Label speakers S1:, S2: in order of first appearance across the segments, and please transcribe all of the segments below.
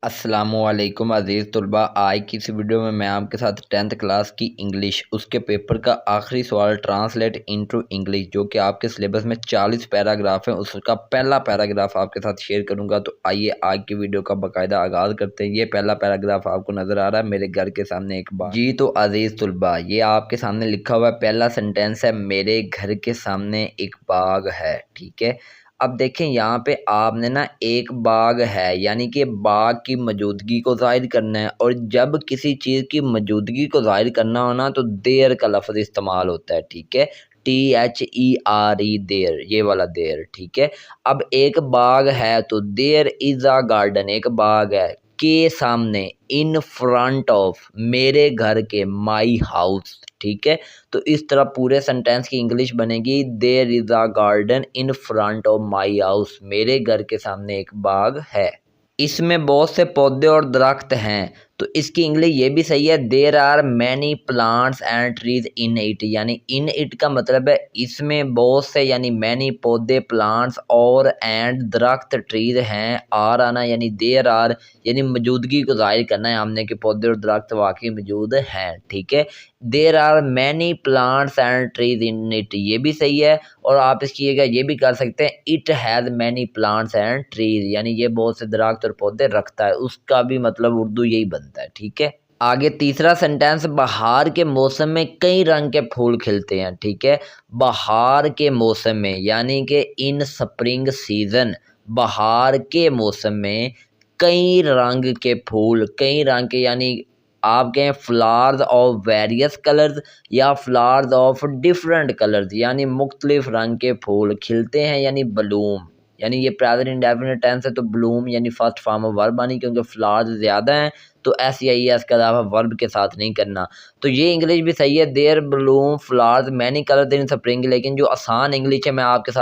S1: अस्सलामुअलैकुम अज़ीज़ तुलबा। आज की इस वीडियो में मैं आपके साथ 10th क्लास की इंग्लिश उसके पेपर का आखिरी सवाल ट्रांसलेट इनटू इंग्लिश जो कि आपके सिलेबस में 40 पैराग्राफ है उसका पहला पैराग्राफ आपके साथ शेयर करूंगा। तो आइए आज की वीडियो का बाकायदा आगाज़ करते हैं। ये पहला पैराग्राफ आपको नज़र आ रहा है मेरे घर के सामने एक बार जी। तो अज़ीज़ तुलबा, ये आपके सामने लिखा हुआ है, पहला सेंटेंस है मेरे घर के सामने एक बाग है। ठीक है, अब देखें यहाँ पे आपने ना एक बाग है यानी कि बाग की मौजूदगी को ज़ाहिर करना है, और जब किसी चीज़ की मौजूदगी को ज़ाहिर करना हो ना तो देयर का लफ्ज़ इस्तेमाल होता है। ठीक है, THERE देयर, ये वाला देयर। ठीक है, अब एक बाग है तो देयर इज़ अ गार्डन, एक बाग है के सामने, इन फ्रंट ऑफ, मेरे घर के, माई हाउस। ठीक है, तो इस तरह पूरे सेंटेंस की इंग्लिश बनेगी, there is a garden in front of my house, मेरे घर के सामने एक बाग है। इसमें बहुत से पौधे और दरख्त हैं, तो इसकी इंग्लिश ये भी सही है, there are many plants and trees in it, यानी इन इट का मतलब है इसमें बहुत से, यानी मैनी पौधे, प्लांट्स और एंड दरख्त, ट्रीज हैं, आर आना यानी देयर आर, यानी मौजूदगी को जाहिर करना है हमने कि पौधे और दरख्त वाकई मौजूद हैं। ठीक है, there are many plants and trees in it, ये भी सही है, और आप इसकी जगह ये भी कर सकते हैं it has many plants and trees, यानी ये बहुत से दरख्त और पौधे रखता है, उसका भी मतलब उर्दू यही बनता है। ठीक है, आगे तीसरा सेंटेंस, बहार के मौसम में कई रंग के फूल खिलते हैं। ठीक है, बहार के मौसम में यानी कि इन स्प्रिंग सीजन, बहार के मौसम में कई रंग के फूल, कई रंग के यानी आप कहें फ्लावर्स ऑफ वेरियस कलर्स या फ्लावर्स ऑफ डिफरेंट कलर्स, यानी मुख्तलिफ रंग के फूल खिलते हैं, यानी ब्लूम, यानी ये प्रेजेंट इंडेफिनिट टेंस है तो ब्लूम यानी फर्स्ट फॉर्म ऑफ वर्ब आनी, क्योंकि फ्लावर्स ज़्यादा हैं तो SEIS का अलावा वर्ब के साथ नहीं करना। तो ये इंग्लिश भी सही है, there bloom flowers many colours in spring, लेकिन जो आसान इंग्लिश है मैं आपके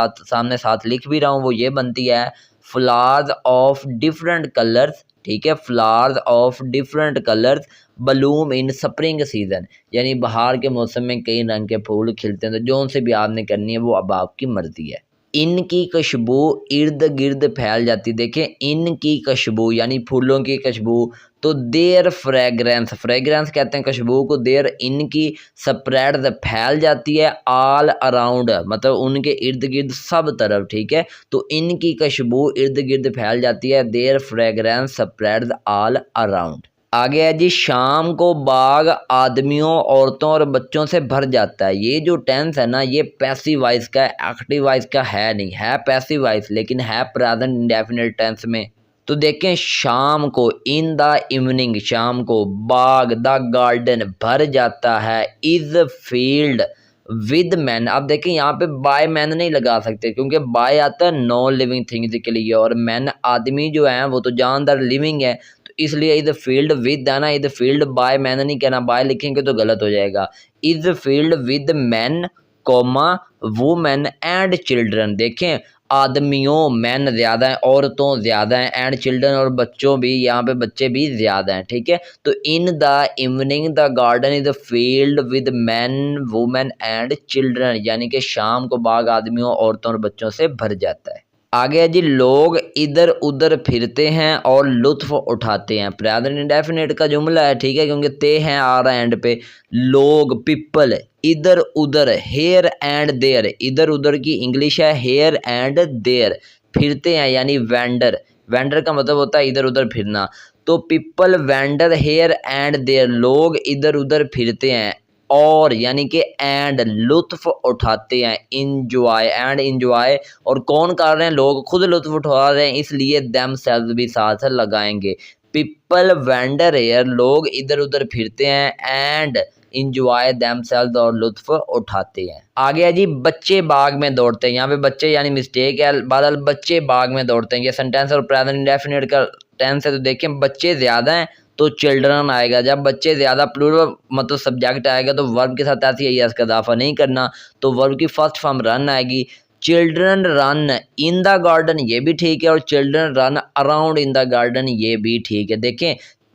S1: साथ लिख भी रहा हूँ वो ये बनती है फ्लावर्स ऑफ डिफरेंट कलर्स। ठीक है, flowers of different colours Bloom in spring season, यानी बहार के मौसम में कई रंग के फूल खिलते हैं। तो जो उनसे भी आपने करनी है वो अब आपकी मर्जी है। इनकी खुशबू इर्द गिर्द फैल जाती, देखें इनकी खुशबू यानी फूलों की खुशबू, तो देयर फ्रेग्रेंस, फ्रेग्रेंस कहते हैं खुशबू को, देयर इनकी स्प्रेड फैल जाती है, ऑल अराउंड मतलब उनके इर्द गिर्द सब तरफ। ठीक है, तो इनकी खुशबू इर्द गिर्द फैल जाती है, there fragrance spreads all around. आगे है जी, शाम को बाग आदमियों, औरतों और बच्चों से भर जाता है। ये जो टेंस है ना ये पैसिव वॉइस का है, एक्टिव वॉइस का है नहीं, है पैसिव वॉइस लेकिन है प्रेजेंट इंडेफिनिट टेंस में। तो देखें शाम को, इन द इवनिंग, शाम को, बाग द गार्डन भर जाता है, इज फील्ड विद मैन। अब देखें यहाँ पे बाय मैन नहीं लगा सकते क्योंकि बाय आता है नॉन लिविंग थिंग्स के लिए, और मैन आदमी जो है वो तो जानदार लिविंग है, तो इसलिए इज फील्ड विद है ना, इज फील्ड बाय मैन नहीं कहना, बाय लिखेंगे तो गलत हो जाएगा। Is field with man comma women and children, देखें आदमियों मैन ज़्यादा हैं, औरतों ज़्यादा हैं, एंड चिल्ड्रन और बच्चों भी, यहाँ पे बच्चे भी ज़्यादा हैं। ठीक है, तो in the evening the garden is field with man women and children, यानी कि शाम को बाग आदमियों, औरतों और बच्चों से भर जाता है। आगे है जी, लोग इधर उधर फिरते हैं और लुत्फ उठाते हैं, प्रेजेंट इंडेफिनिट का जुमला है। ठीक है, क्योंकि ते हैं आ रहा है एंड पे, लोग पीपल, इधर उधर, हेयर एंड देयर, इधर उधर की इंग्लिश है हेयर एंड देयर, फिरते हैं यानी वेंडर, वेंडर का मतलब होता है इधर उधर फिरना, तो people wander here and there, लोग इधर उधर फिरते हैं और यानी कि एंड लुत्फ उठाते हैं, इंजॉय एंड इंजॉय, और कौन कर रहे हैं, लोग खुद लुत्फ उठा रहे हैं, इसलिए देम सेल्फ भी साथ लगाएंगे। पीपल वेंडर हेयर, लोग इधर उधर फिरते हैं, एंड इंजॉय देमसेल्व्स, और लुत्फ उठाते हैं। आगे है जी, बच्चे बाग में दौड़ते हैं, यहाँ पे बच्चे यानी मिस्टेक है, बदल बच्चे बाग में दौड़ते हैं, ये सेंटेंस और प्रेजेंट इंडेफिनिट का टेंस है। तो देखें बच्चे ज़्यादा हैं तो चिल्ड्रन आएगा, जब बच्चे ज़्यादा प्लूरल मतलब सब्जेक्ट आएगा तो वर्ब के साथ ऐसी है इसका इजाफा नहीं करना, तो वर्ब की फर्स्ट फॉर्म रन आएगी। Children run in the garden, ये भी ठीक है, और children run around in the garden, ये भी ठीक है। देखें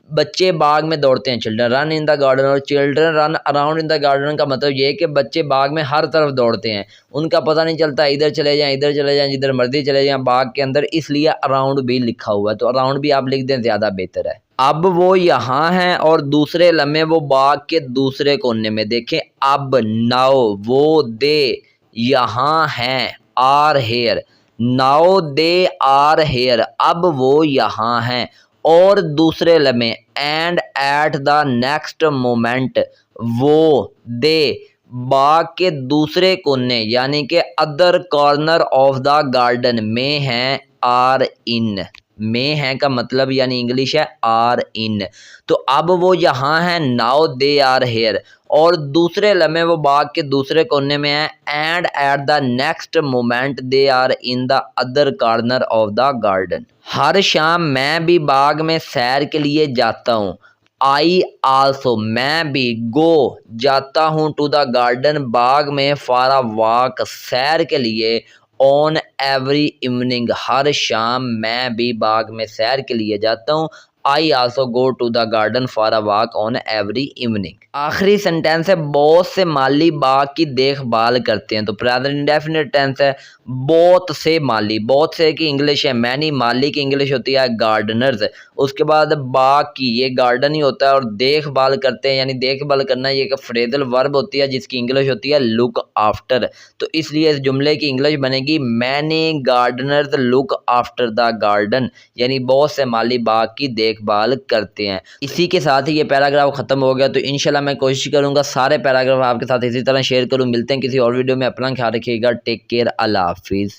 S1: बच्चे बाग में दौड़ते हैं, children run in the garden, और children run around in the garden का मतलब ये है कि बच्चे बाग में हर तरफ दौड़ते हैं, उनका पता नहीं चलता, इधर चले जाएं, इधर चले जाएं, जिधर मर्जी चले जाएं बाग के अंदर, इसलिए अराउंड भी लिखा हुआ है। तो अराउंड भी आप लिख दें, ज़्यादा बेहतर है। अब वो यहाँ हैं और दूसरे लम्हे वो बाग के दूसरे कोने में। देखें अब, नाउ, वो, दे यहाँ हैं, are here, now they are here, अब वो यहाँ हैं। और दूसरे लम्हे, and at the next moment, वो, दे बाग के दूसरे कोने यानी कि other corner of the garden में हैं, आर इन, में है का मतलब यानी इंग्लिश है आर इन। तो अब वो यहाँ है, नाउ दे आर हेयर, और दूसरे लम्हे वो बाग के दूसरे कोने में है, and at the next moment they are in the other corner of the garden. हर शाम मैं भी बाग में सैर के लिए जाता हूँ, आई आल्सो, मैं भी, गो जाता हूँ, टू द गार्डन बाग में, फॉर अ वॉक सैर के लिए, ऑन एवरी इवनिंग हर शाम मैं भी बाग में सैर के लिए जाता हूँ, I also go to the garden for a walk on every evening. आखिरी सेंटेंस है, बहुत से माली बाग की देखभाल करते हैं। तो प्रेजेंट इंडेफिनिट टेंस है, बहुत से माली, बहुत से की इंग्लिश है मैनी, माली की इंग्लिश होती है गार्डनर्स। उसके बाद बाग की, ये गार्डन ही होता है, और देखभाल करते हैं यानी देखभाल करना ये एक फ्रेजल वर्ब होती है जिसकी इंग्लिश होती है लुक आफ्टर। तो इसलिए इस जुमले की इंग्लिश बनेगी, many Gardner's look after the garden, यानी बहुत से माली बाग की देखभाल करते हैं। इसी के साथ ही ये पैराग्राफ खत्म हो गया। तो इंशाल्लाह मैं कोशिश करूंगा सारे पैराग्राफ आपके साथ इसी तरह शेयर करूं। मिलते हैं किसी और वीडियो में, अपना ख्याल रखिएगा, टेक केयर, अल्लाह हाफिज़।